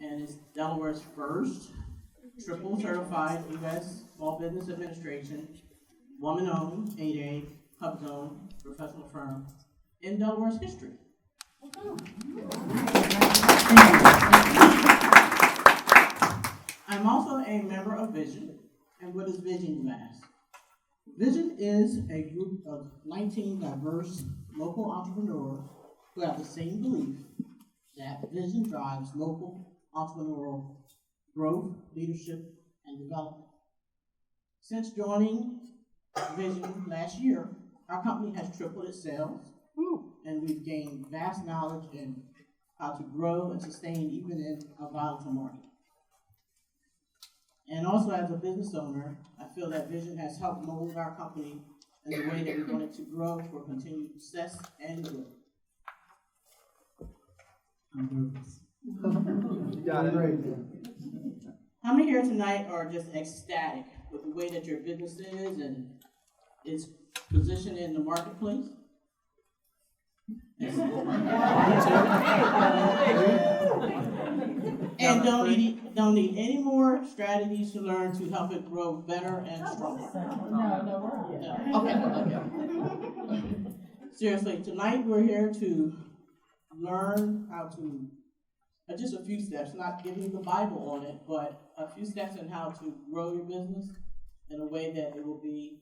and it's Delaware's first triple certified U.S. Small Business Administration, woman-owned, 8A, HubZone professional firm in Delaware's history. I'm also a member of Vision. And what is Vision, you ask? Vision is a group of 19 diverse local entrepreneurs who have the same belief that Vision drives local entrepreneurial growth, leadership, and development. Since joining Vision last year, our company has tripled its sales, and we've gained vast knowledge in how to grow and sustain even in a volatile market. And also as a business owner, I feel that Vision has helped mold our company in the way that we want it to grow for continued success and growth. I'm nervous. You got it. How many here tonight are just ecstatic with the way that your business is and its position in the marketplace? And don't need any more strategies to learn to help it grow better and stronger. No. Okay. Seriously, tonight we're here to learn how to, just a few steps, not giving you the Bible on it, but a few steps in how to grow your business in a way that it will be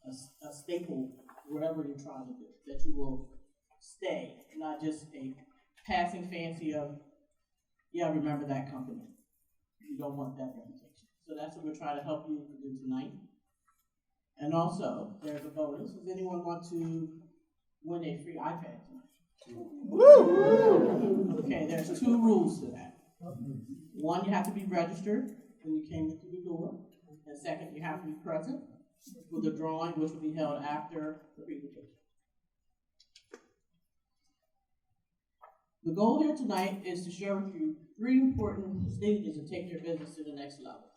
a staple wherever you're trying to do, that you will stay, not just a passing fancy of, yeah, remember that company. You don't want that reputation. So that's what we're trying to help you do tonight. And also, there's a bonus. Does anyone want to win a free iPad tonight? Woo! Okay, there's 2 rules to that. 1, you have to be registered when you came through the door. And second, you have to be present with the drawing, which will be held after the presentation. The goal here tonight is to share with you 3 important stages to take your business to the next level.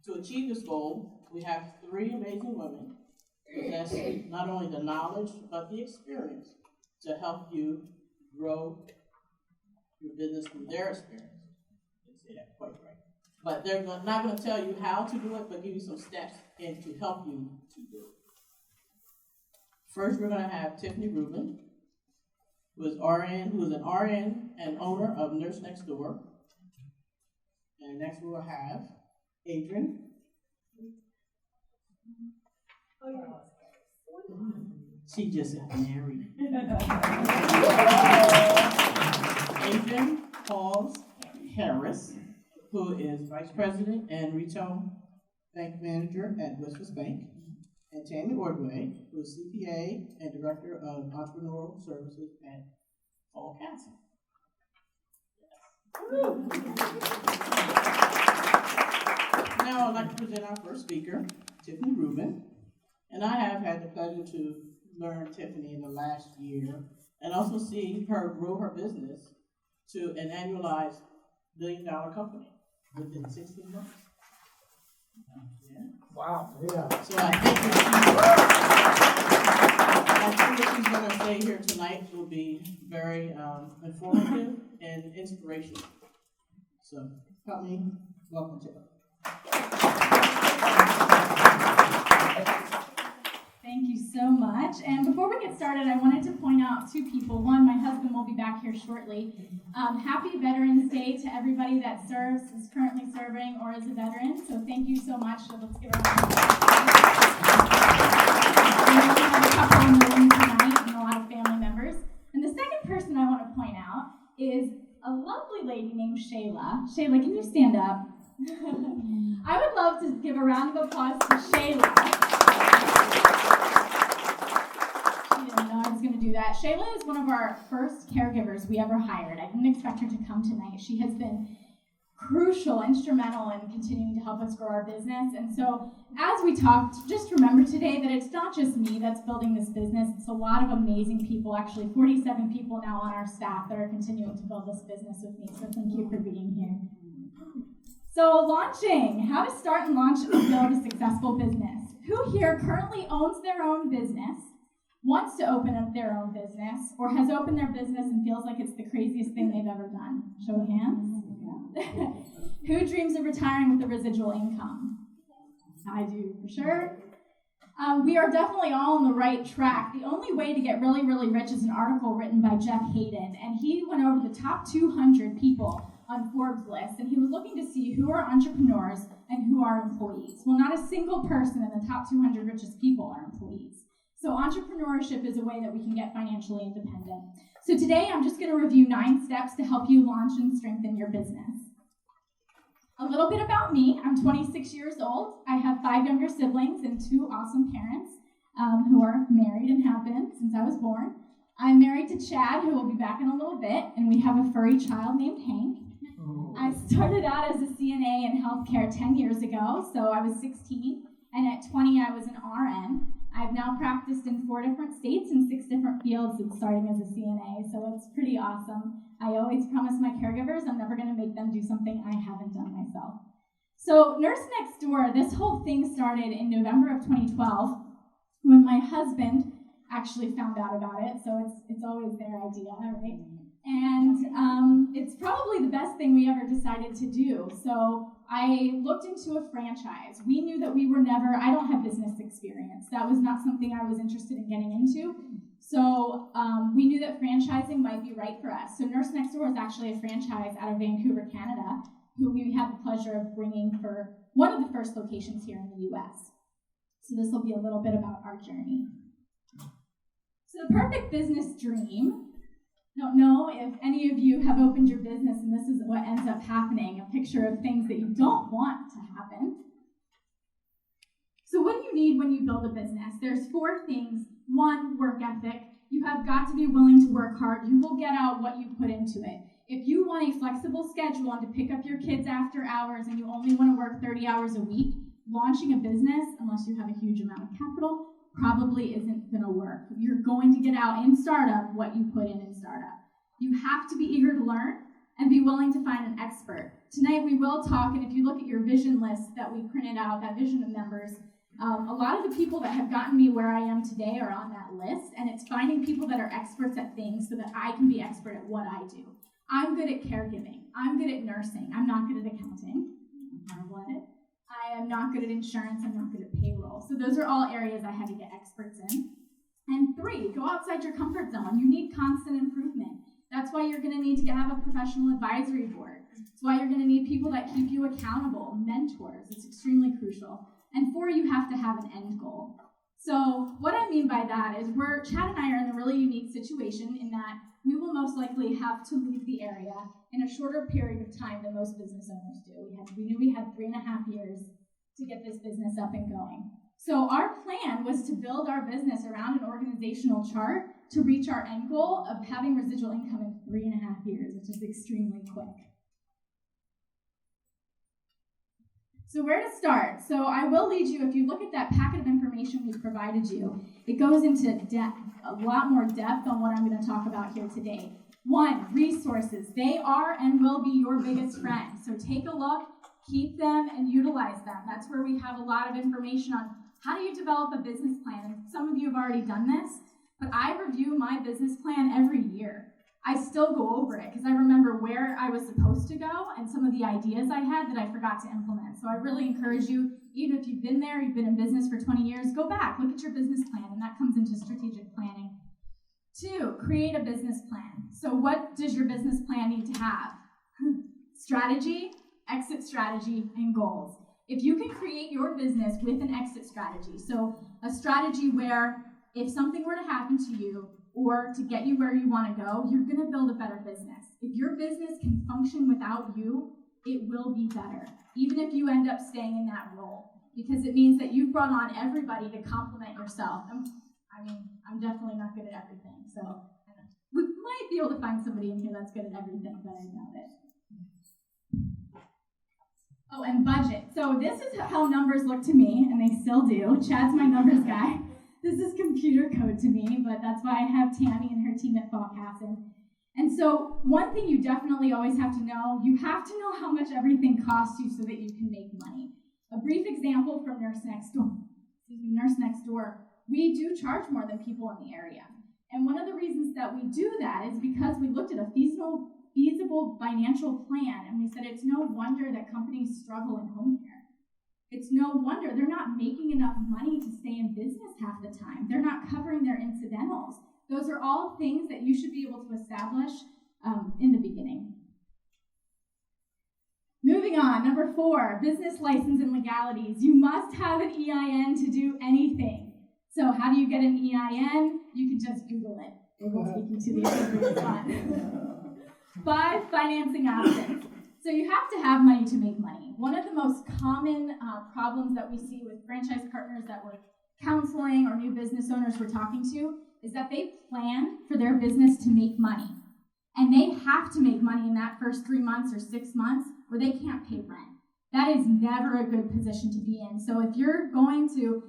To achieve this goal, we have 3 amazing women who possess not only the knowledge, but the experience to help you grow your business through their experience. I didn't say that quite right. But they're not going to tell you how to do it, but give you some steps and to help you to do it. First, we're going to have Tiffany Rubin, who is an RN and owner of Nurse Next Door. And next we will have Adrian. She just got married. Adrian Pauls Harris, who is Vice President and Retail Bank Manager at Westford Bank. And Tammy Ordway, who is CPA and Director of Entrepreneurial Services at Fall Castle. Now I'd like to present our first speaker, Tiffany Rubin. And I have had the pleasure to learn Tiffany in the last year and also see her grow her business to an annualized $1 billion company within 16 months. Yeah. Wow. Yeah. So I think what she's going to say here tonight will be very informative and inspirational. So help me welcome to her. Thank you so much. And before we get started, I wanted to point out 2 people. One, my husband will be back here shortly. Happy Veterans Day to everybody that serves, is currently serving, or is a veteran. So thank you so much. So let's give a round of applause. We have a couple in the room tonight and a lot of family members. And the second person I want to point out is a lovely lady named Shayla. Shayla, can you stand up? I would love to give a round of applause to Shayla. She didn't know I was going to do that. Shayla is one of our first caregivers we ever hired. I didn't expect her to come tonight. She has been crucial, instrumental in continuing to help us grow our business. And so as we talked, just remember today that it's not just me that's building this business. It's a lot of amazing people, actually 47 people now on our staff that are continuing to build this business with me. So thank you for being here. So launching, how to start and launch and build a successful business. Who here currently owns their own business wants to open up their own business or has opened their business and feels like it's the craziest thing they've ever done? Show of hands. Yeah. Who dreams of retiring with a residual income? I do, for sure. We are definitely all on the right track. The only way to get really, really rich is an article written by Jeff Hayden, and he went over the top 200 people on Forbes list, and he was looking to see who are entrepreneurs and who are employees. Well, not a single person in the top 200 richest people are employees. So entrepreneurship is a way that we can get financially independent. So today I'm just going to review 9 steps to help you launch and strengthen your business. A little bit about me. I'm 26 years old. I have 5 younger siblings and 2 awesome parents who are married and have been since I was born. I'm married to Chad, who will be back in a little bit, and we have a furry child named Hank. I started out as a CNA in healthcare 10 years ago, so I was 16, and at 20 I was an RN. I've now practiced in 4 different states in 6 different fields since starting as a CNA, so it's pretty awesome. I always promise my caregivers I'm never going to make them do something I haven't done myself. So Nurse Next Door, this whole thing started in November of 2012 when my husband actually found out about it, so it's always their idea, right? And it's probably the best thing we ever decided to do. So I looked into a franchise. We knew that I don't have business experience. That was not something I was interested in getting into. So we knew that franchising might be right for us. So Nurse Next Door is actually a franchise out of Vancouver, Canada, who we had the pleasure of bringing for one of the first locations here in the US. So this will be a little bit about our journey. So the perfect business dream. Don't know if any of you have opened your business and this is what ends up happening, a picture of things that you don't want to happen. So what do you need when you build a business? There's 4 things. 1, work ethic. You have got to be willing to work hard. You will get out what you put into it. If you want a flexible schedule and to pick up your kids after hours and you only want to work 30 hours a week, launching a business, unless you have a huge amount of capital, probably isn't going to work. You're going to get out in startup what you put in startup. You have to be eager to learn and be willing to find an expert. Tonight we will talk, and if you look at your vision list that we printed out, that vision of members, a lot of the people that have gotten me where I am today are on that list, and it's finding people that are experts at things so that I can be expert at what I do. I'm good at caregiving. I'm good at nursing. I'm not good at accounting. I'm horrible at it. I am not good at insurance. I'm not good at payroll. So those are all areas I had to get experts in. And 3, go outside your comfort zone. You need constant improvement. That's why you're going to need to have a professional advisory board. That's why you're going to need people that keep you accountable, mentors. It's extremely crucial. And 4, you have to have an end goal. So what I mean by that is Chad and I are in a really unique situation in that we will most likely have to leave the area in a shorter period of time than most business owners do. We knew we had 3.5 years to get this business up and going. So our plan was to build our business around an organizational chart to reach our end goal of having residual income in 3.5 years, which is extremely quick. So where to start? So I will lead you, if you look at that packet of information we provided you, it goes into depth, a lot more depth on what I'm going to talk about here today. 1, resources. They are and will be your biggest friend. So take a look, keep them, and utilize them. That's where we have a lot of information on how do you develop a business plan. And some of you have already done this, but I review my business plan every year. I still go over it because I remember where I was supposed to go and some of the ideas I had that I forgot to implement. So I really encourage you, even if you've been there, you've been in business for 20 years, go back, look at your business plan, and that comes into strategic planning. 2, create a business plan. So what does your business plan need to have? Strategy, exit strategy, and goals. If you can create your business with an exit strategy, so a strategy where if something were to happen to you, or to get you where you want to go, you're going to build a better business. If your business can function without you, it will be better, even if you end up staying in that role, because it means that you've brought on everybody to complement yourself. I'm definitely not good at everything, so we might be able to find somebody in here that's good at everything, but I doubt it. Oh, and budget. So this is how numbers look to me, and they still do. Chad's my numbers guy. This is computer code to me, but that's why I have Tammy and her team at Falkhausen. And so one thing you definitely always have to know, you have to know how much everything costs you so that you can make money. A brief example from Nurse Next Door. we do charge more than people in the area. And one of the reasons that we do that is because we looked at a feasible financial plan, and we said it's no wonder that companies struggle in home care. It's no wonder they're not making enough money to stay in business half the time. They're not covering their incidentals. Those are all things that you should be able to establish in the beginning. Moving on, number 4, business license and legalities. You must have an EIN to do anything. So how do you get an EIN? You can just Google it. It will take you to the appropriate spot. 5 financing options. So you have to have money to make money. One of the most common problems that we see with franchise partners that we're counseling or new business owners we're talking to is that they plan for their business to make money. And they have to make money in that first 3 months or 6 months where they can't pay rent. That is never a good position to be in. So if you're going to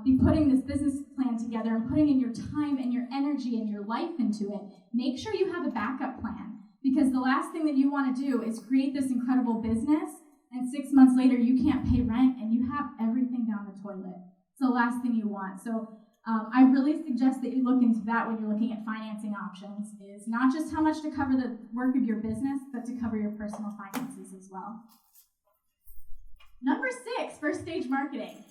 be putting this business plan together and putting in your time and your energy and your life into it, make sure you have a backup plan. Because the last thing that you want to do is create this incredible business, and 6 months later you can't pay rent and you have everything down the toilet. It's the last thing you want. So I really suggest that you look into that when you're looking at financing options, is not just how much to cover the work of your business, but to cover your personal finances as well. Number 6, first stage marketing.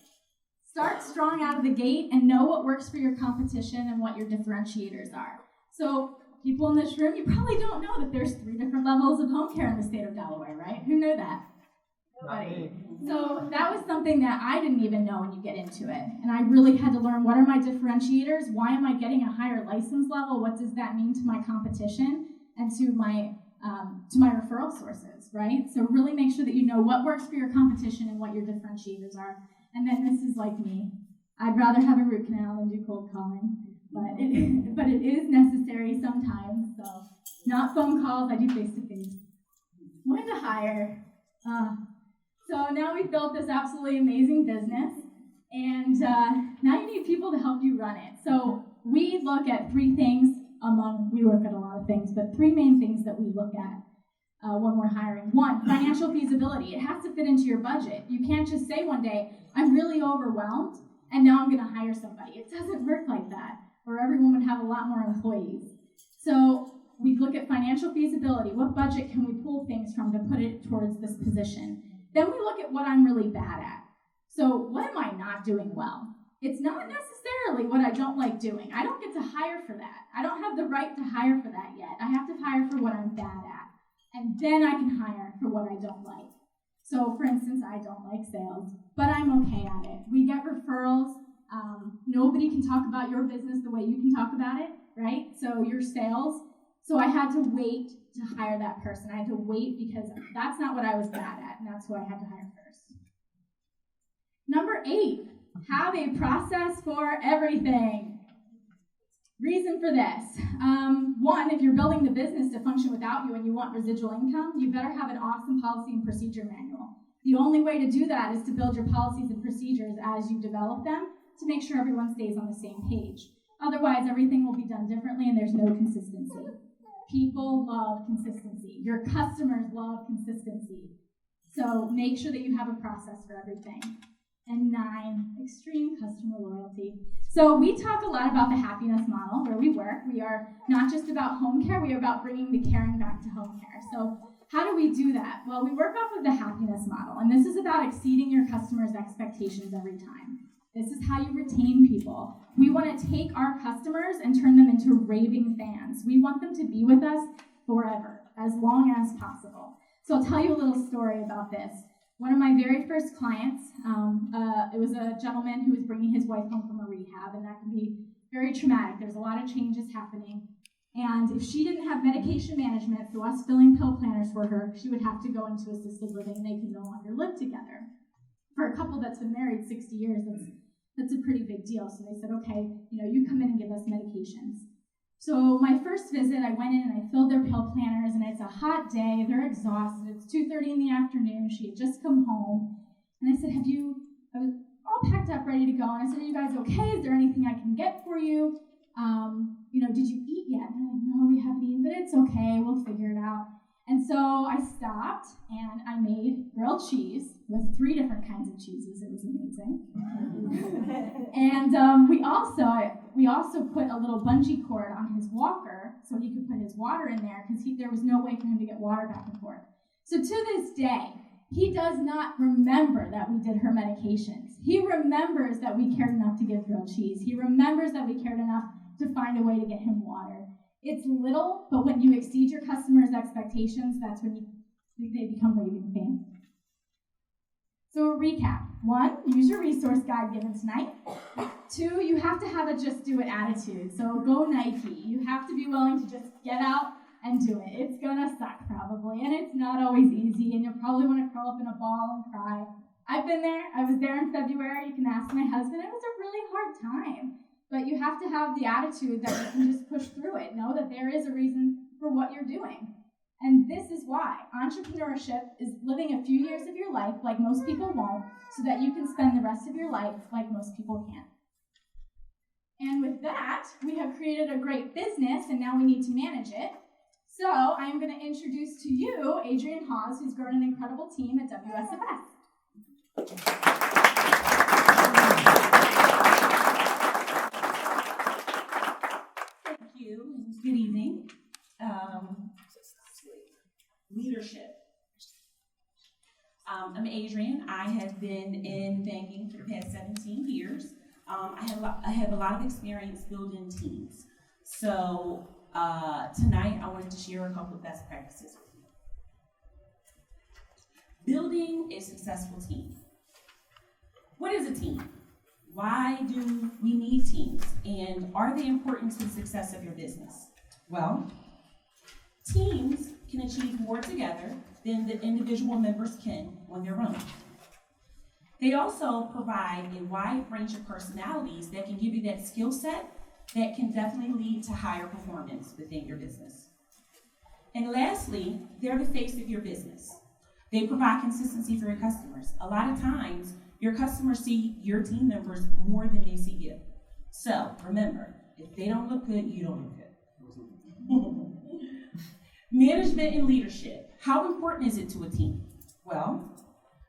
Start strong out of the gate and know what works for your competition and what your differentiators are. So people in this room, you probably don't know that there's 3 different levels of home care in the state of Delaware, right? Who knew that? Nobody. So that was something that I didn't even know when you get into it. And I really had to learn, what are my differentiators? Why am I getting a higher license level? What does that mean to my competition and to my referral sources, right? So really make sure that you know what works for your competition and what your differentiators are. And then this is like me. I'd rather have a root canal than do cold calling. But it is necessary sometimes. So not phone calls, I do face-to-face. When to hire. So now we've built this absolutely amazing business, and now you need people to help you run it. So we look at 3 things we look at a lot of things, but 3 main things that we look at when we're hiring. 1, financial feasibility. It has to fit into your budget. You can't just say one day, I'm really overwhelmed, and now I'm going to hire somebody. It doesn't work like that, or everyone would have a lot more employees. So we look at financial feasibility. What budget can we pull things from to put it towards this position? Then we look at what I'm really bad at. So what am I not doing well? It's not necessarily what I don't like doing. I don't get to hire for that. I don't have the right to hire for that yet. I have to hire for what I'm bad at. And then I can hire for what I don't like. So for instance, I don't like sales, but I'm okay at it. We get referrals. Nobody can talk about your business the way you can talk about it, right? So your sales. So I had to wait to hire that person. I had to wait because that's not what I was bad at, and that's who I had to hire first. Number 8, have a process for everything. Reason for this. 1, if you're building the business to function without you and you want residual income, you better have an awesome policy and procedure manual. The only way to do that is to build your policies and procedures as you develop them to make sure everyone stays on the same page. Otherwise, everything will be done differently and there's no consistency. People love consistency. Your customers love consistency. So make sure that you have a process for everything. And 9, extreme customer loyalty. So we talk a lot about the happiness model where we work. We are not just about home care, we are about bringing the caring back to home care. So how do we do that? Well, we work off of the happiness model, and this is about exceeding your customers' expectations every time. This is how you retain people. We want to take our customers and turn them into raving fans. We want them to be with us forever, as long as possible. So I'll tell you a little story about this. One of my very first clients, it was a gentleman who was bringing his wife home from a rehab, and that can be very traumatic. There's a lot of changes happening. And if she didn't have medication management through us filling pill planners for her, she would have to go into assisted living, and they could no longer live together. For a couple that's been married 60 years, that's a pretty big deal. So they said, okay, you come in and give us medications. So my first visit, I went in and I filled their pill planners, and it's a hot day. They're exhausted. It's 2:30 in the afternoon. She had just come home. And I said, I was all packed up, ready to go. And I said, are you guys okay? Is there anything I can get for you? Did you eat yet? And they're like, no, we haven't eaten, but it's okay. We'll figure it out. And so I stopped and I made grilled cheese with 3 different kinds of cheeses. It was amazing. And we also put a little bungee cord on his walker so he could put his water in there because there was no way for him to get water back and forth. So to this day, he does not remember that we did her medications. He remembers that we cared enough to give grilled cheese. He remembers that we cared enough to find a way to get him water. It's little, but when you exceed your customers' expectations, that's when they become raving fans. So a recap. 1, use your resource guide given tonight. 2, you have to have a just do it attitude. So go Nike. You have to be willing to just get out and do it. It's gonna suck probably, and it's not always easy, and you'll probably want to curl up in a ball and cry. I've been there. I was there in February. You can ask my husband. It was a really hard time. But you have to have the attitude that you can just push through it. Know that there is a reason for what you're doing. And this is why entrepreneurship is living a few years of your life like most people won't, so that you can spend the rest of your life like most people can't. And with that, we have created a great business, and now we need to manage it. So I am going to introduce to you Adrian Hawes, who's grown an incredible team at WSFS. Thank you. Good evening. Leadership. I'm Adrian. I have been in banking for the past 17 years. I have a lot of experience building teams. So tonight I wanted to share a couple of best practices with you. Building a successful team. What is a team? Why do we need teams? And are they important to the success of your business? Well, teams can achieve more together than the individual members can on their own. They also provide a wide range of personalities that can give you that skill set that can definitely lead to higher performance within your business. And lastly, they're the face of your business. They provide consistency for your customers. A lot of times, your customers see your team members more than they see you. So remember, if they don't look good, you don't look good. Management and leadership. How important is it to a team? Well,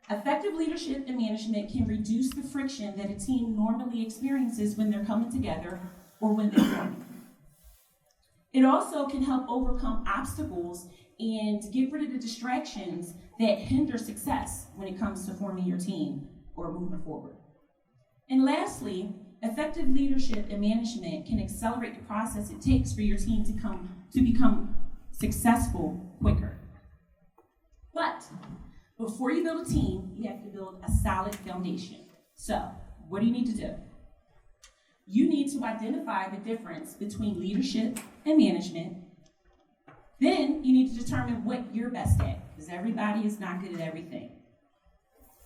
effective leadership and management can reduce the friction that a team normally experiences when they're coming together or when they're forming. It also can help overcome obstacles and get rid of the distractions that hinder success when it comes to forming your team or moving forward. And lastly, effective leadership and management can accelerate the process it takes for your team to become successful quicker. But before you build a team, you have to build a solid foundation. So, what do you need to do? You need to identify the difference between leadership and management. Then you need to determine what you're best at, because everybody is not good at everything.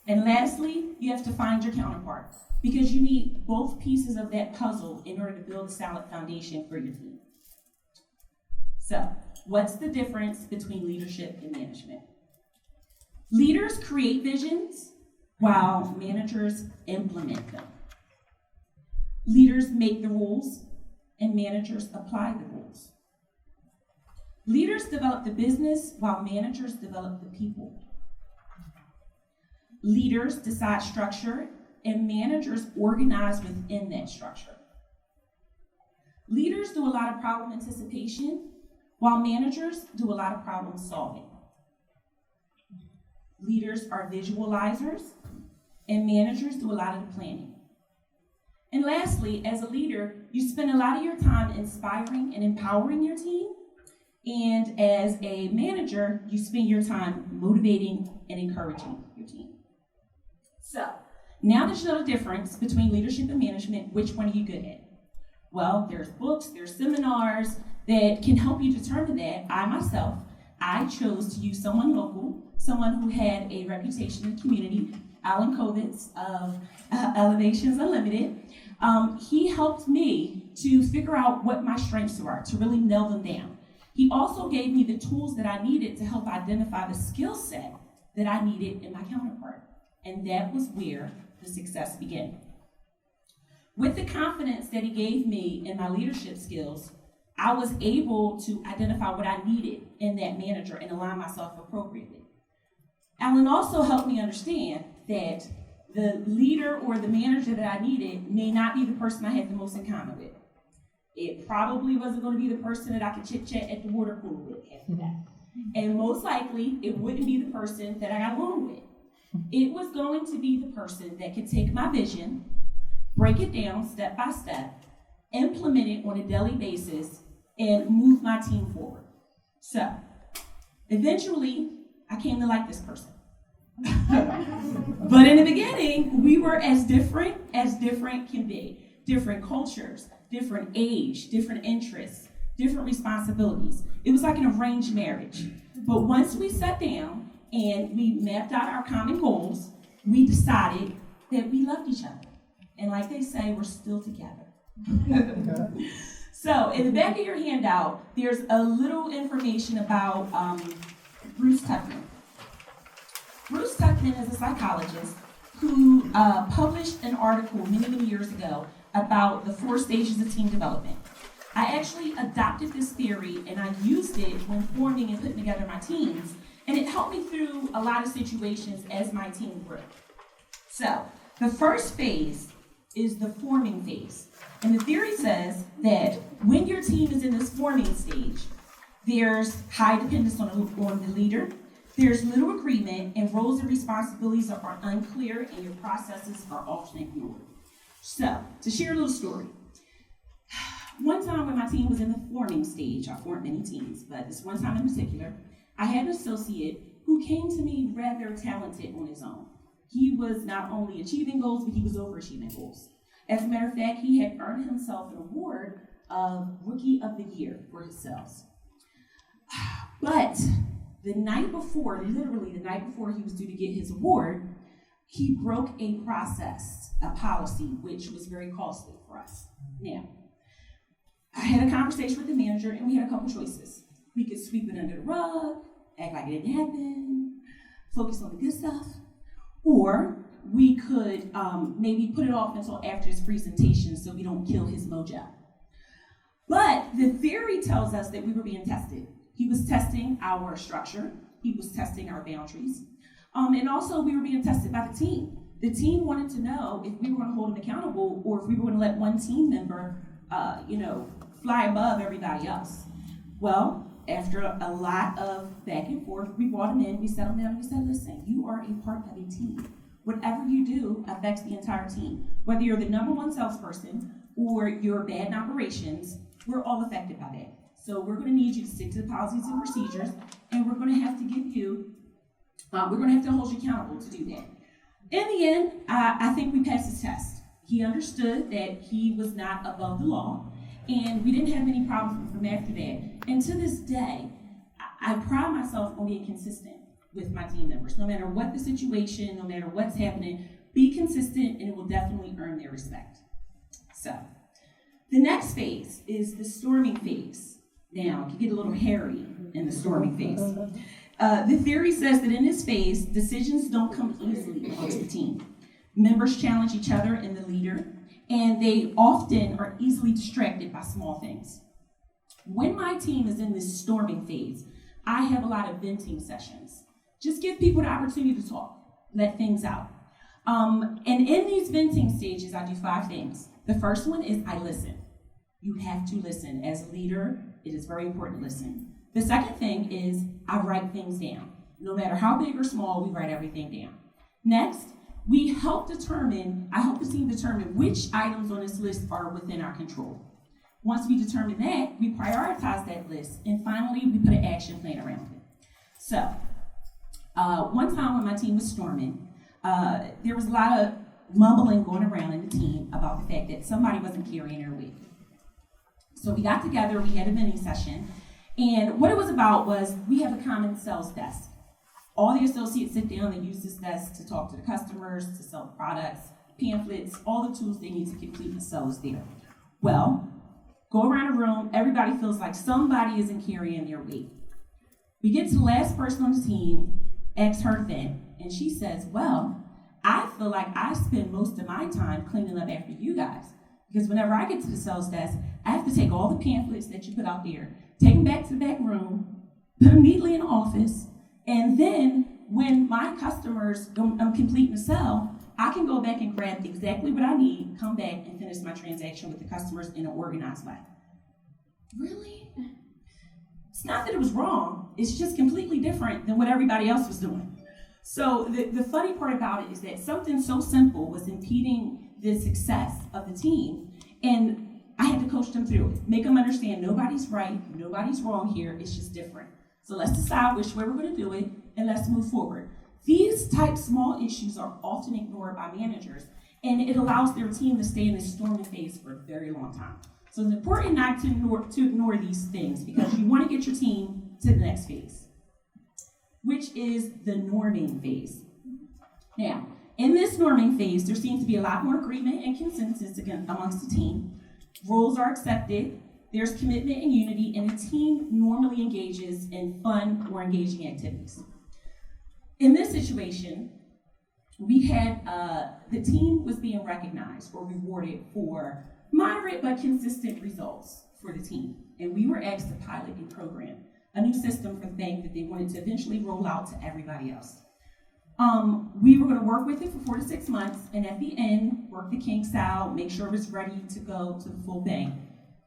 And lastly, you have to find your counterpart, because you need both pieces of that puzzle in order to build a solid foundation for your team. So, what's the difference between leadership and management? Leaders create visions while managers implement them. Leaders make the rules and managers apply the rules. Leaders develop the business while managers develop the people. Leaders decide structure and managers organize within that structure. Leaders do a lot of problem anticipation while managers do a lot of problem solving. Leaders are visualizers and managers do a lot of the planning. And lastly, as a leader, you spend a lot of your time inspiring and empowering your team. And as a manager, you spend your time motivating and encouraging your team. So, now that you know the difference between leadership and management, which one are you good at? Well, there's books, there's seminars that can help you determine that. I chose to use someone local, someone who had a reputation in the community, Alan Kovitz of Elevations Unlimited. He helped me to figure out what my strengths were, to really nail them down. He also gave me the tools that I needed to help identify the skill set that I needed in my counterpart. And that was where the success began. With the confidence that he gave me in my leadership skills, I was able to identify what I needed in that manager and align myself appropriately. Alan also helped me understand that the leader or the manager that I needed may not be the person I had the most in common with. It probably wasn't going to be the person that I could chit-chat at the water cooler with after that. And most likely, it wouldn't be the person that I got along with. It was going to be the person that could take my vision, break it down step by step, implement it on a daily basis, and move my team forward. So, eventually, I came to like this person. But in the beginning, we were as different can be. Different cultures, different age, different interests, different responsibilities. It was like an arranged marriage. But once we sat down and we mapped out our common goals, we decided that we loved each other. And like they say, we're still together. So in the back of your handout, there's a little information about Bruce Tuckman. Bruce Tuckman is a psychologist who published an article many years ago about the 4 stages of team development. I actually adopted this theory and I used it when forming and putting together my teams, and it helped me through a lot of situations as my team grew. So, the first phase is the forming phase. And the theory says that when your team is in this forming stage, there's high dependence on the leader, there's little agreement, and roles and responsibilities are unclear, and your processes are often ignored. So, to share a little story. One time when my team was in the forming stage, I formed many teams, but this one time in particular, I had an associate who came to me rather talented on his own. He was not only achieving goals, but he was overachieving goals. As a matter of fact, he had earned himself an award of Rookie of the Year for his sales. But the night before, literally the night before he was due to get his award, he broke a process, a policy, which was very costly for us. Now, I had a conversation with the manager, and we had a couple choices. We could sweep it under the rug, act like it didn't happen, focus on the good stuff, or we could maybe put it off until after his presentation so we don't kill his mojo. But the theory tells us that we were being tested. He was testing our structure, he was testing our boundaries, and also we were being tested by the team. The team wanted to know if we were going to hold him accountable or if we were going to let one team member, fly above everybody else. Well, after a lot of back and forth, we brought him in, we set him down, and we said, listen, you are a part of a team. Whatever you do affects the entire team. Whether you're the number one salesperson or you're bad in operations, we're all affected by that. So we're going to need you to stick to the policies and procedures, and we're going to have to give you, we're going to have to hold you accountable to do that. In the end, I think we passed his test. He understood that he was not above the law, and we didn't have any problems with him after that. And to this day, I pride myself on being consistent with my team members. No matter what the situation, no matter what's happening, be consistent and it will definitely earn their respect. So, the next phase is the storming phase. Now, it can get a little hairy in the storming phase. The theory says that in this phase, decisions don't come easily onto the team. Members challenge each other and the leader, and they often are easily distracted by small things. When my team is in this storming phase, I have a lot of venting sessions. Just give people the opportunity to talk, let things out. And in these venting stages, I do 5 things. The first one is I listen. You have to listen. As a leader, it is very important to listen. The second thing is I write things down. No matter how big or small, we write everything down. Next, I help the team determine which items on this list are within our control. Once we determine that, we prioritize that list, and finally, we put an action plan around it. So, one time when my team was storming, there was a lot of mumbling going around in the team about the fact that somebody wasn't carrying their weight. So we got together, we had a mini session, and what it was about was we have a common sales desk. All the associates sit down and use this desk to talk to the customers, to sell the products, pamphlets, all the tools they need to complete the sale is there. Well, go around the room, everybody feels like somebody isn't carrying their weight. We get to the last person on the team, ask her vent, and she says, well, I feel like I spend most of my time cleaning up after you guys. Because whenever I get to the sales desk, I have to take all the pamphlets that you put out there, take them back to the back room, put them neatly in the office, and then when my customers, I'm completing the sale, I can go back and grab exactly what I need, come back and finish my transaction with the customers in an organized way. Really? It's not that it was wrong, it's just completely different than what everybody else was doing. So the funny part about it is that something so simple was impeding the success of the team, and I had to coach them through it, make them understand nobody's right, nobody's wrong here, it's just different. So let's decide which way we're gonna do it, and let's move forward. These type small issues are often ignored by managers, and it allows their team to stay in this storming phase for a very long time. So it's important not to ignore these things, because you wanna get your team to the next phase, which is the norming phase. Now, in this norming phase, there seems to be a lot more agreement and consensus amongst the team. Roles are accepted, there's commitment and unity, and the team normally engages in fun or engaging activities. In this situation, we had, the team was being recognized or rewarded for moderate but consistent results for the team. And we were asked to pilot a program, a new system for the bank that they wanted to eventually roll out to everybody else. We were gonna work with it for 4 to 6 months, and at the end, work the kinks out, make sure it was ready to go to the full bank.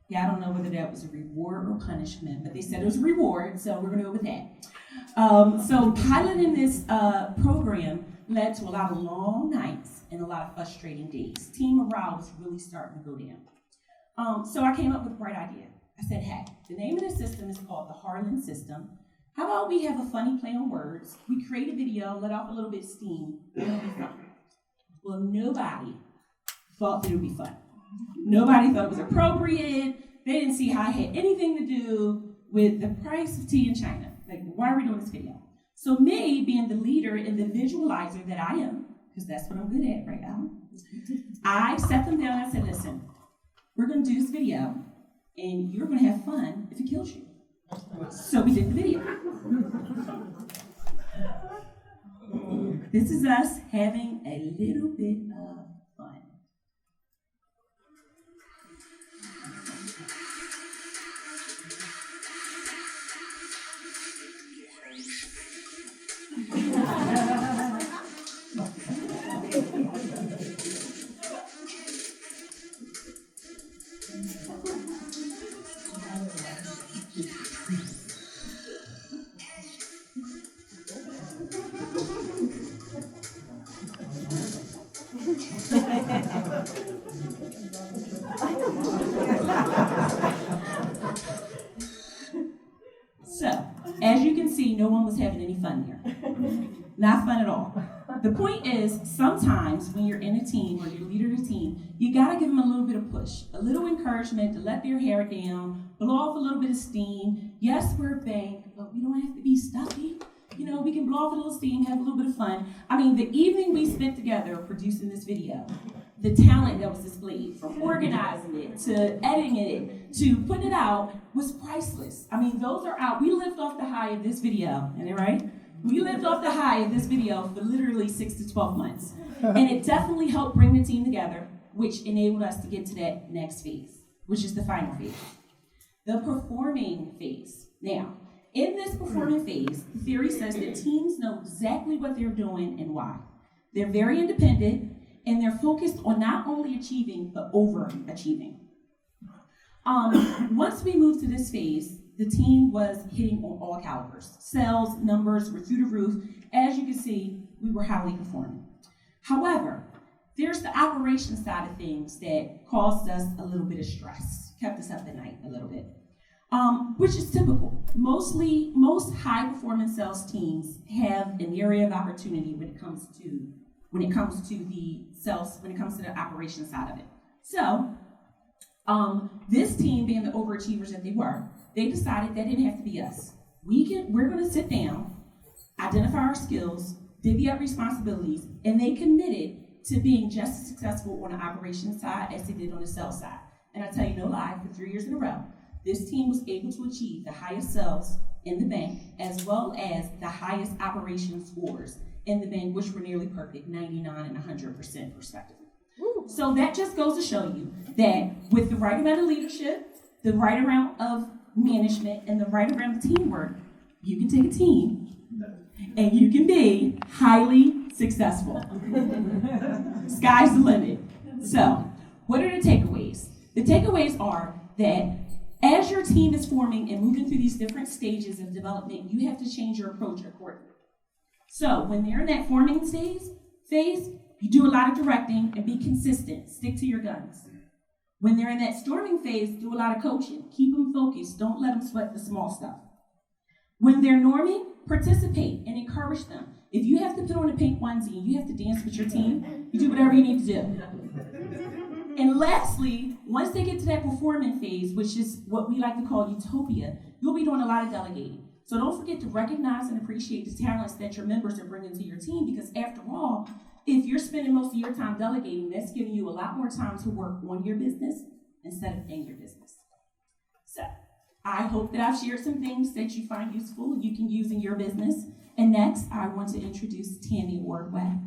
Yeah, I don't know whether that was a reward or punishment, but they said it was a reward, so we're gonna go with that. So piloting this program led to a lot of long nights and a lot of frustrating days. Team morale was really starting to go down. So I came up with a bright idea. I said, hey, the name of the system is called the Harlan System. How about we have a funny play on words? We create a video, let off a little bit of steam, and it'll be fun. Well, nobody thought that it would be fun. Nobody thought it was appropriate. They didn't see how it had anything to do with the price of tea in China. Like, why are we doing this video? So me, being the leader and the visualizer that I am, because that's what I'm good at right now, I sat them down and I said, listen, we're gonna do this video and you're gonna have fun if it kills you. So we did the video. This is us having a little bit of fun. So, as you can see, no one was having any fun here. Not fun at all. The point is, sometimes when you're in a team or you're leader of a team, you gotta give them a little bit of push, a little encouragement to let their hair down, blow off a little bit of steam. Yes, we're a bank, but we don't have to be stuffy. You know, we can blow off a little steam, have a little bit of fun. I mean, the evening we spent together producing this video, the talent that was displayed, from organizing it, to editing it, to putting it out, was priceless. I mean, those are out. We lived off the high of this video, isn't it right? We lived off the high of this video for literally 6 to 12 months. And it definitely helped bring the team together, which enabled us to get to that next phase, which is the final phase, the performing phase. Now, in this performing phase, the theory says that teams know exactly what they're doing and why. They're very independent, and they're focused on not only achieving, but overachieving. Once we moved to this phase, the team was hitting on all calibers. Sales, numbers were through the roof. As you can see, we were highly performing. However, there's the operation side of things that caused us a little bit of stress, kept us up at night a little bit, which is typical. Most high-performance sales teams have an area of opportunity when it comes to the operation side of it. So, this team, being the overachievers that they were, they decided that didn't have to be us. We're gonna sit down, identify our skills, divvy up responsibilities, and they committed to being just as successful on the operations side as they did on the sales side. And I tell you no lie, for 3 years in a row, this team was able to achieve the highest sales in the bank, as well as the highest operations scores in the bank, which were nearly perfect, 99 and 100% respectively. So that just goes to show you that with the right amount of leadership, the right amount of management, and the right amount of teamwork, you can take a team and you can be highly successful. Sky's the limit. So, what are the takeaways? The takeaways are that as your team is forming and moving through these different stages of development, you have to change your approach accordingly. So, when they're in that forming phase, you do a lot of directing and be consistent. Stick to your guns. When they're in that storming phase, do a lot of coaching. Keep them focused. Don't let them sweat the small stuff. When they're norming, participate and encourage them. If you have to put on a pink onesie and you have to dance with your team, you do whatever you need to do. And lastly, once they get to that performing phase, which is what we like to call utopia, you'll be doing a lot of delegating. So don't forget to recognize and appreciate the talents that your members are bringing to your team, because after all, if you're spending most of your time delegating, that's giving you a lot more time to work on your business instead of in your business. So I hope that I've shared some things that you find useful and you can use in your business. And next, I want to introduce Tammy Wardway.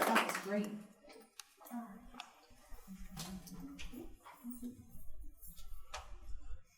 That was great.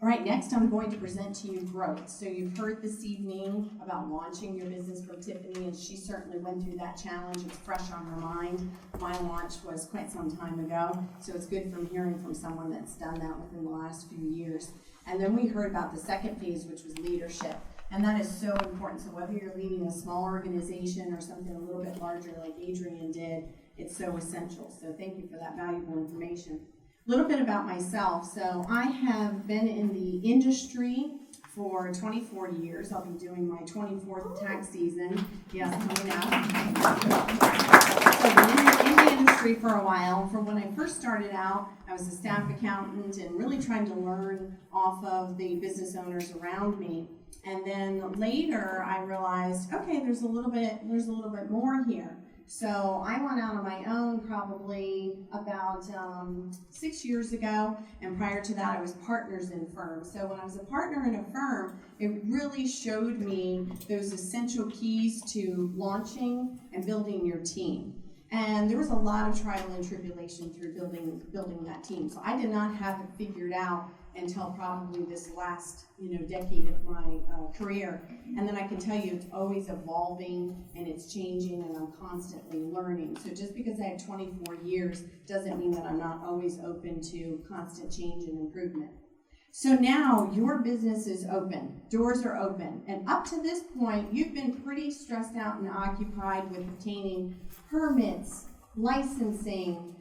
All right, next I'm going to present to you growth. So you've heard this evening about launching your business from Tiffany, and she certainly went through that challenge. It's fresh on her mind. My launch was quite some time ago, so it's good from hearing from someone that's done that within the last few years. And then we heard about the second phase, which was leadership. And that is so important. So whether you're leading a small organization or something a little bit larger like Adrian did, it's so essential. So thank you for that valuable information. A little bit about myself. So I have been in the industry for 24 years. I'll be doing my 24th tax season. Yes, coming up. So I've been in the industry for a while. From when I first started out, I was a staff accountant and really trying to learn off of the business owners around me. And then later I realized, okay, there's a little bit more here. So I went out on my own probably about 6 years ago, and prior to that I was partners in firms. So when I was a partner in a firm, it really showed me those essential keys to launching and building your team. And there was a lot of trial and tribulation through building that team. So I did not have it figured out until probably this last decade of my career. And then I can tell you it's always evolving and it's changing and I'm constantly learning. So just because I have 24 years doesn't mean that I'm not always open to constant change and improvement. So now your business is open, doors are open, and up to this point you've been pretty stressed out and occupied with obtaining permits, licensing,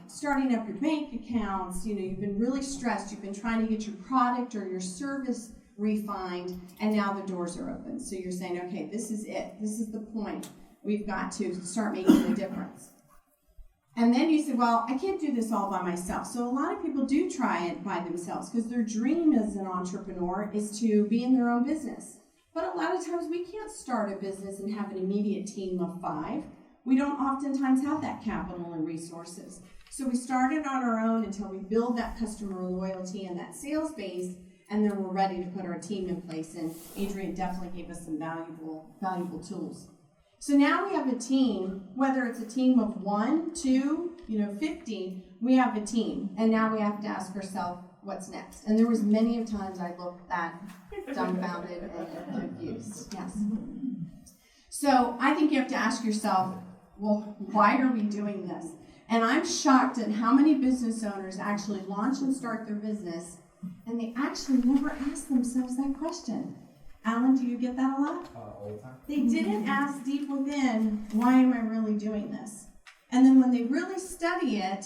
starting up your bank accounts. You've been really stressed. You've been trying to get your product or your service refined, and now the doors are open. So you're saying, okay, this is it. This is the point. We've got to start making a difference. And then you say, well, I can't do this all by myself. So a lot of people do try it by themselves because their dream as an entrepreneur is to be in their own business. But a lot of times we can't start a business and have an immediate team of 5. We don't oftentimes have that capital and resources. So we started on our own until we build that customer loyalty and that sales base, and then we're ready to put our team in place. And Adrian definitely gave us some valuable tools. So now we have a team, whether it's a team of 1, 2, 50, we have a team. And now we have to ask ourselves, what's next? And there was many of times I looked that dumbfounded and confused. Yes. So I think you have to ask yourself, well, why are we doing this? And I'm shocked at how many business owners actually launch and start their business, and they actually never ask themselves that question. Alan, do you get that a lot? All the time. They didn't ask deep within, why am I really doing this? And then when they really study it,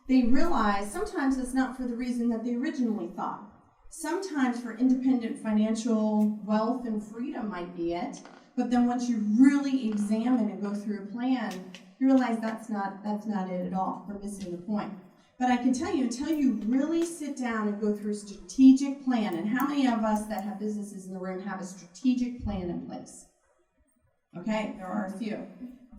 they realize sometimes it's not for the reason that they originally thought. Sometimes for independent financial wealth and freedom might be it, but then once you really examine and go through a plan, you realize that's not it at all. We're missing the point. But I can tell you, until you really sit down and go through a strategic plan, and how many of us that have businesses in the room have a strategic plan in place? Okay, there are a few.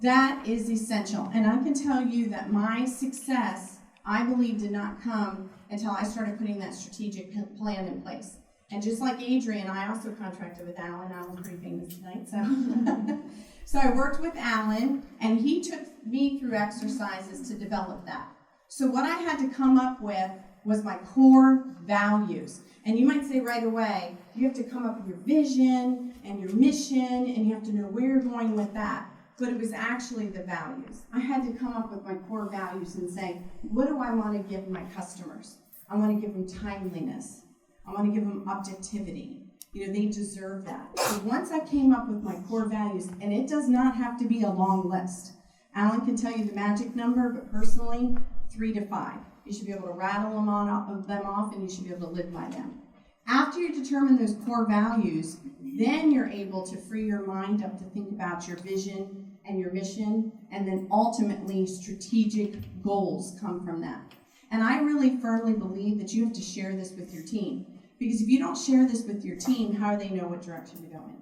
That is essential. And I can tell you that my success, I believe, did not come until I started putting that strategic plan in place. And just like Adrian, I also contracted with Alan. Alan's pretty famous tonight, so. So I worked with Alan, and he took me through exercises to develop that. So what I had to come up with was my core values. And you might say right away, you have to come up with your vision and your mission, and you have to know where you're going with that. But it was actually the values. I had to come up with my core values and say, what do I want to give my customers? I want to give them timeliness. I want to give them objectivity. You know, they deserve that. So once I came up with my core values, and it does not have to be a long list. Alan can tell you the magic number, but personally, 3 to 5. You should be able to rattle them off, and you should be able to live by them. After you determine those core values, then you're able to free your mind up to think about your vision and your mission, and then ultimately strategic goals come from that. And I really firmly believe that you have to share this with your team. Because if you don't share this with your team, how do they know what direction to go in?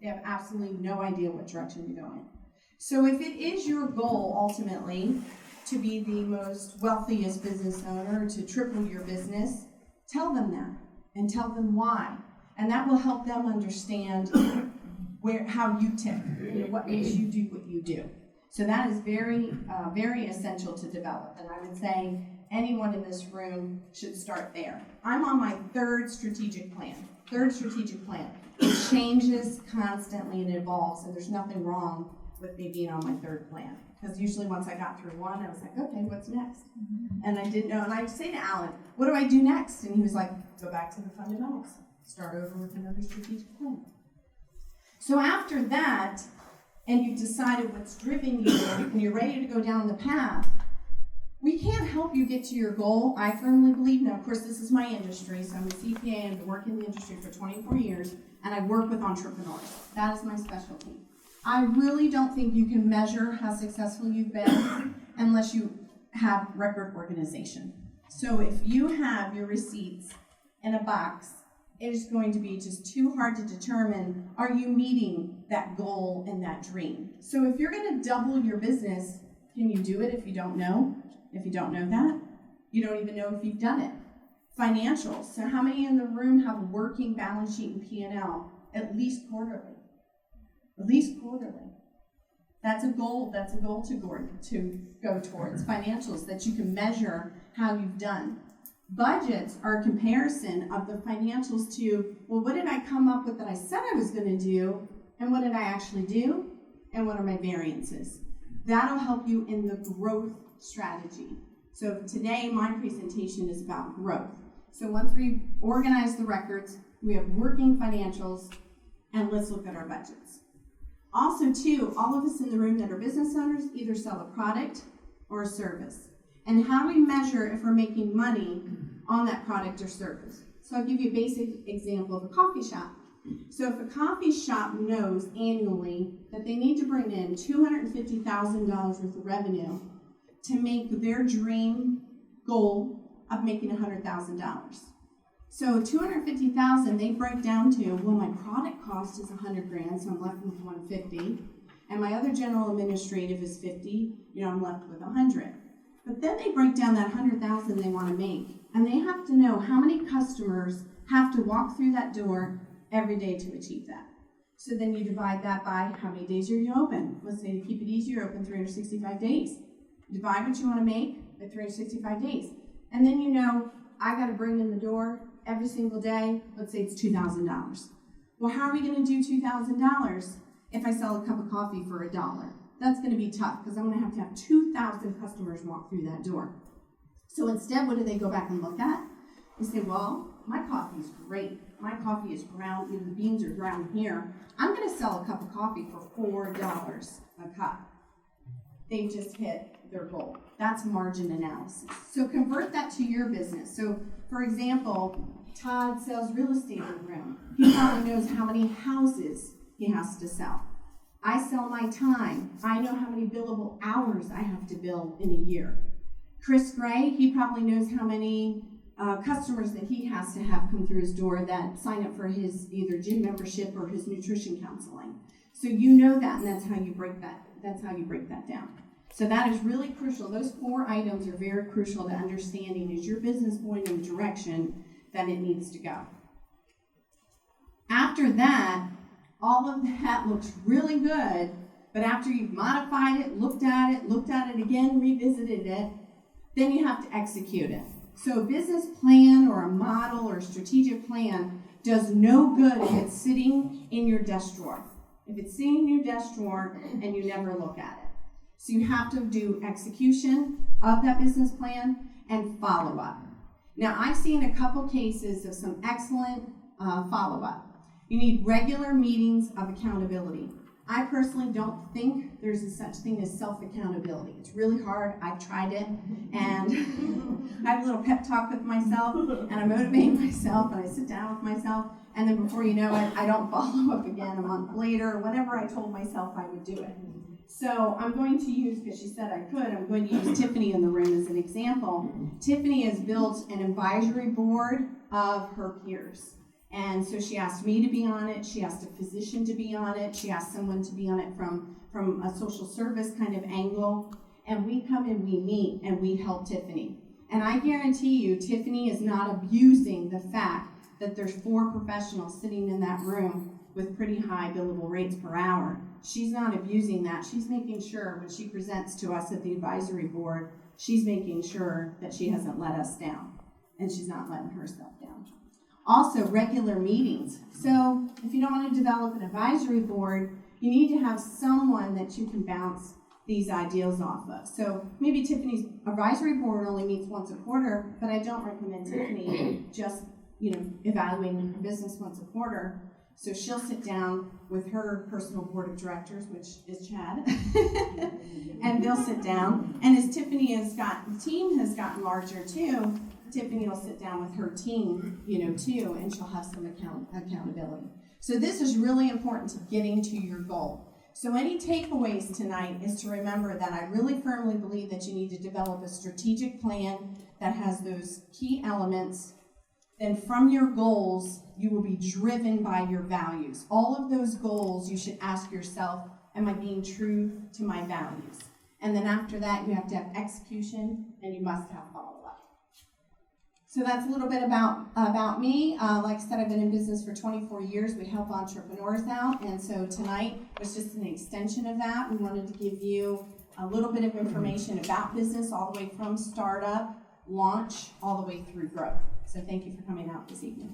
They have absolutely no idea what direction to go in. So if it is your goal ultimately to be the most wealthiest business owner, to triple your business, tell them that and tell them why. And that will help them understand how you tick, what makes you do what you do. So that is very, very essential to develop. And I would say anyone in this room should start there. I'm on my third strategic plan. It changes constantly and evolves, and there's nothing wrong with me being on my third plan. Because usually once I got through one, I was like, okay, what's next? And I didn't know, and I'd say to Alan, what do I do next? And he was like, go back to the fundamentals. Start over with another strategic plan. So after that, and you've decided what's driven you, and you're ready to go down the path, we can't help you get to your goal, I firmly believe. Now, of course, this is my industry, so I'm a CPA, I've been working in the industry for 24 years, and I work with entrepreneurs. That is my specialty. I really don't think you can measure how successful you've been unless you have record organization. So if you have your receipts in a box, it is going to be just too hard to determine, are you meeting that goal and that dream? So if you're going to double your business, can you do it if you don't know? If you don't know that, you don't even know if you've done it. Financials. So how many in the room have a working balance sheet and P&L at least quarterly? At least quarterly. That's a goal. That's a goal to go towards. Financials, that you can measure how you've done. Budgets are a comparison of the financials to, well, what did I come up with that I said I was going to do, and what did I actually do, and what are my variances? That'll help you in the growth strategy. So today, my presentation is about growth. So once we organize the records, we have working financials, and let's look at our budgets. Also, too, all of us in the room that are business owners either sell a product or a service. And how do we measure if we're making money on that product or service? So I'll give you a basic example of a coffee shop. So if a coffee shop knows annually that they need to bring in $250,000 worth of revenue to make their dream goal of making $100,000. So $250,000 they break down to, well, my product cost is $100,000, so I'm left with $150,000, and my other general administrative is $50,000, I'm left with $100,000. But then they break down that $100,000 they want to make, and they have to know how many customers have to walk through that door every day to achieve that. So then you divide that by how many days are you open. Let's say to keep it easy, you're open 365 days. Divide what you want to make by 365 days. And then I got to bring in the door every single day. Let's say it's $2,000. Well, how are we going to do $2,000 if I sell a cup of coffee for $1? That's going to be tough because I'm going to have 2,000 customers walk through that door. So instead, what do they go back and look at? They say, well, my coffee is great. My coffee is ground, the beans are ground here. I'm going to sell a cup of coffee for $4 a cup. They just hit their goal. That's margin analysis. So convert that to your business. So, for example, Todd sells real estate in the room. He probably knows how many houses he has to sell. I sell my time. I know how many billable hours I have to bill in a year. Chris Gray, he probably knows how many customers that he has to have come through his door that sign up for his either gym membership or his nutrition counseling. So you know that, and that's how you break that. That's how you break that down. So that is really crucial. Those 4 items are very crucial to understanding is your business going in the direction that it needs to go. After that, all of that looks really good, but after you've modified it, looked at it again, revisited it, then you have to execute it. So a business plan or a model or a strategic plan does no good if it's sitting in your desk drawer. If it's sitting in your desk drawer and you never look at it. So you have to do execution of that business plan and follow-up. Now, I've seen a couple cases of some excellent follow-up. You need regular meetings of accountability. I personally don't think there's a such thing as self-accountability. It's really hard. I've tried it, and I have a little pep talk with myself, and I motivate myself, and I sit down with myself, and then before you know it, I don't follow up again a month later, or whatever I told myself I would do it. So I'm going to use, because she said I could, I'm going to use Tiffany in the room as an example. Tiffany has built an advisory board of her peers. And so she asked me to be on it, she asked a physician to be on it, she asked someone to be on it from a social service kind of angle. And we come and we meet and we help Tiffany. And I guarantee you, Tiffany is not abusing the fact that there's 4 professionals sitting in that room with pretty high billable rates per hour. She's not abusing that. She's making sure when she presents to us at the advisory board, she's making sure that she hasn't let us down and she's not letting herself down. Also, regular meetings. So if you don't want to develop an advisory board, you need to have someone that you can bounce these ideas off of. So maybe Tiffany's advisory board only meets once a quarter, but I don't recommend Tiffany just, evaluating her business once a quarter. So she'll sit down with her personal board of directors, which is Chad, and they'll sit down. And as Tiffany the team has gotten larger too, Tiffany will sit down with her team, too, and she'll have some accountability. So this is really important to getting to your goal. So any takeaways tonight is to remember that I really firmly believe that you need to develop a strategic plan that has those key elements. Then from your goals, you will be driven by your values. All of those goals, you should ask yourself, am I being true to my values? And then after that, you have to have execution, and you must have follow-up. So that's a little bit about me. Like I said, I've been in business for 24 years. We help entrepreneurs out, and so tonight was just an extension of that. We wanted to give you a little bit of information about business, all the way from startup, launch, all the way through growth. So thank you for coming out this evening.